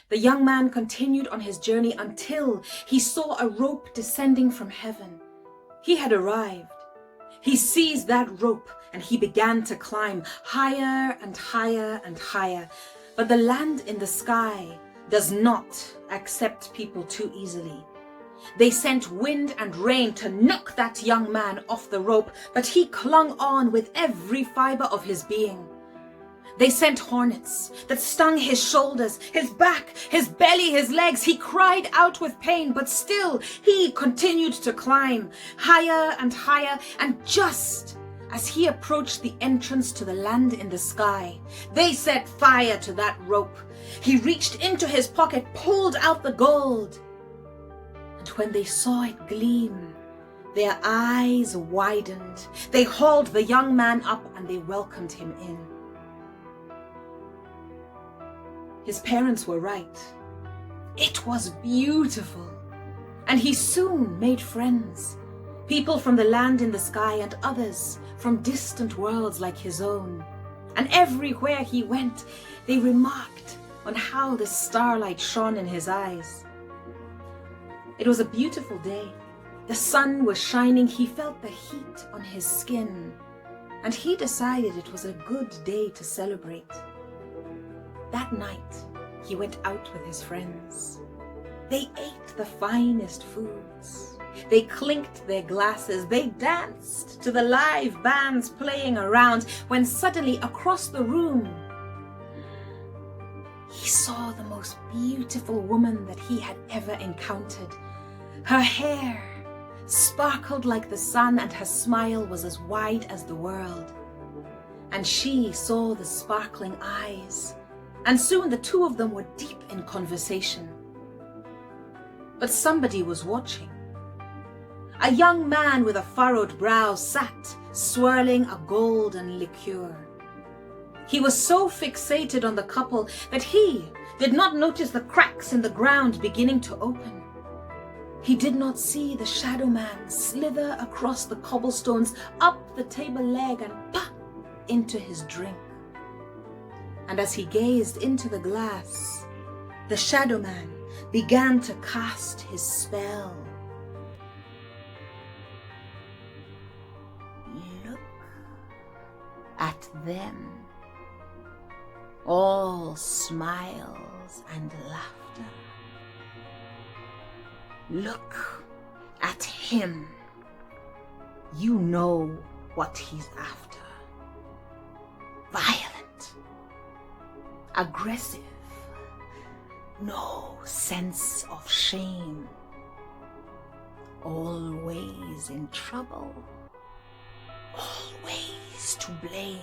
The young man continued on his journey until he saw a rope descending from heaven. He had arrived. He seized that rope and he began to climb higher and higher and higher. But the land in the sky does not accept people too easily. They sent wind and rain to knock that young man off the rope, but he clung on with every fiber of his being. They sent hornets that stung his shoulders, his back, his belly, his legs. He cried out with pain, but still he continued to climb higher and higher. And just as he approached the entrance to the land in the sky, they set fire to that rope. He reached into his pocket, pulled out the gold. And when they saw it gleam, their eyes widened. They hauled the young man up and they welcomed him in. His parents were right. It was beautiful. And he soon made friends. People from the land in the sky and others from distant worlds like his own. And everywhere he went, they remarked on how the starlight shone in his eyes. It was a beautiful day. The sun was shining. He felt the heat on his skin. And he decided it was a good day to celebrate. That night, he went out with his friends. They ate the finest foods. They clinked their glasses. They danced to the live bands playing around, when suddenly across the room, he saw the most beautiful woman that he had ever encountered. Her hair sparkled like the sun and her smile was as wide as the world. And she saw the sparkling eyes. And soon the two of them were deep in conversation. But somebody was watching. A young man with a furrowed brow sat, swirling a golden liqueur. He was so fixated on the couple that he did not notice the cracks in the ground beginning to open. He did not see the shadow man slither across the cobblestones, up the table leg and pop into his drink. And as he gazed into the glass, the shadow man began to cast his spell. Look at them, all smiles and laughter. Look at him. You know what he's after. Violent. Aggressive, no sense of shame, always in trouble, always to blame.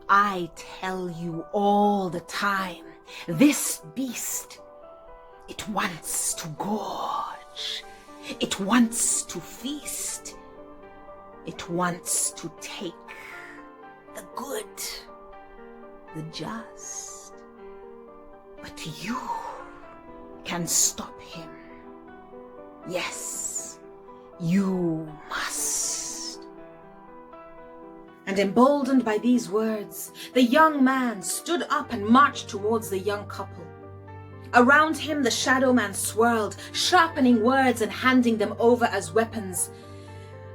I tell you all the time, this beast, it wants to gorge, it wants to feast, it wants to take the good, the just, but you can stop him. Yes, you must. And emboldened by these words, the young man stood up and marched towards the young couple. Around him, the shadow man swirled, sharpening words and handing them over as weapons.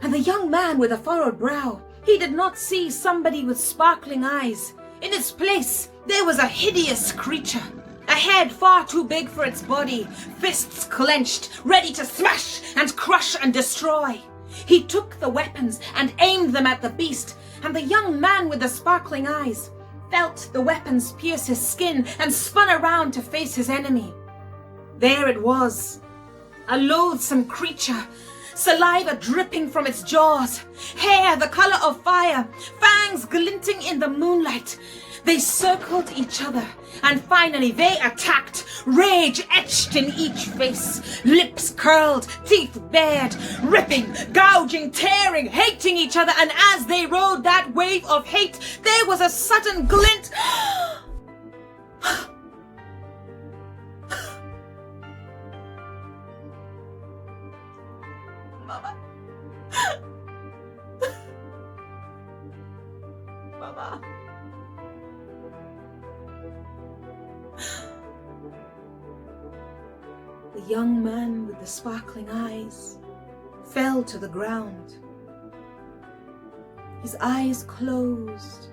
And the young man with a furrowed brow, he did not see somebody with sparkling eyes. In its place, there was a hideous creature, a head far too big for its body, fists clenched, ready to smash and crush and destroy. He took the weapons and aimed them at the beast, and the young man with the sparkling eyes felt the weapons pierce his skin and spun around to face his enemy. There it was, a loathsome creature, saliva dripping from its jaws, hair the color of fire, fangs glinting in the moonlight. They circled each other, and finally they attacked, rage etched in each face, lips curled, teeth bared, ripping, gouging, tearing, hating each other. And as they rode that wave of hate, there was a sudden glint. Mama. Mama. young man with the sparkling eyes fell to the ground. His eyes closed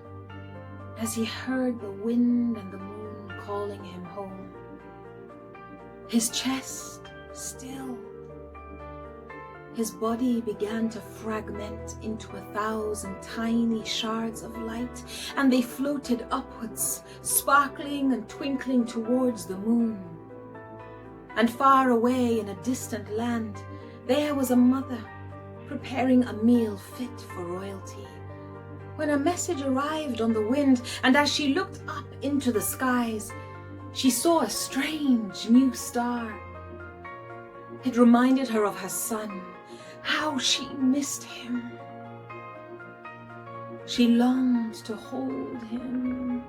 as he heard the wind and the moon calling him home. His chest stilled. His body began to fragment into 1,000 tiny shards of light, and they floated upwards, sparkling and twinkling towards the moon. And far away in a distant land, there was a mother preparing a meal fit for royalty, when a message arrived on the wind, and as she looked up into the skies, she saw a strange new star. It reminded her of her son, how she missed him. She longed to hold him,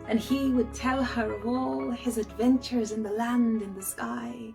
and he would tell her of all his adventures in the land in the sky.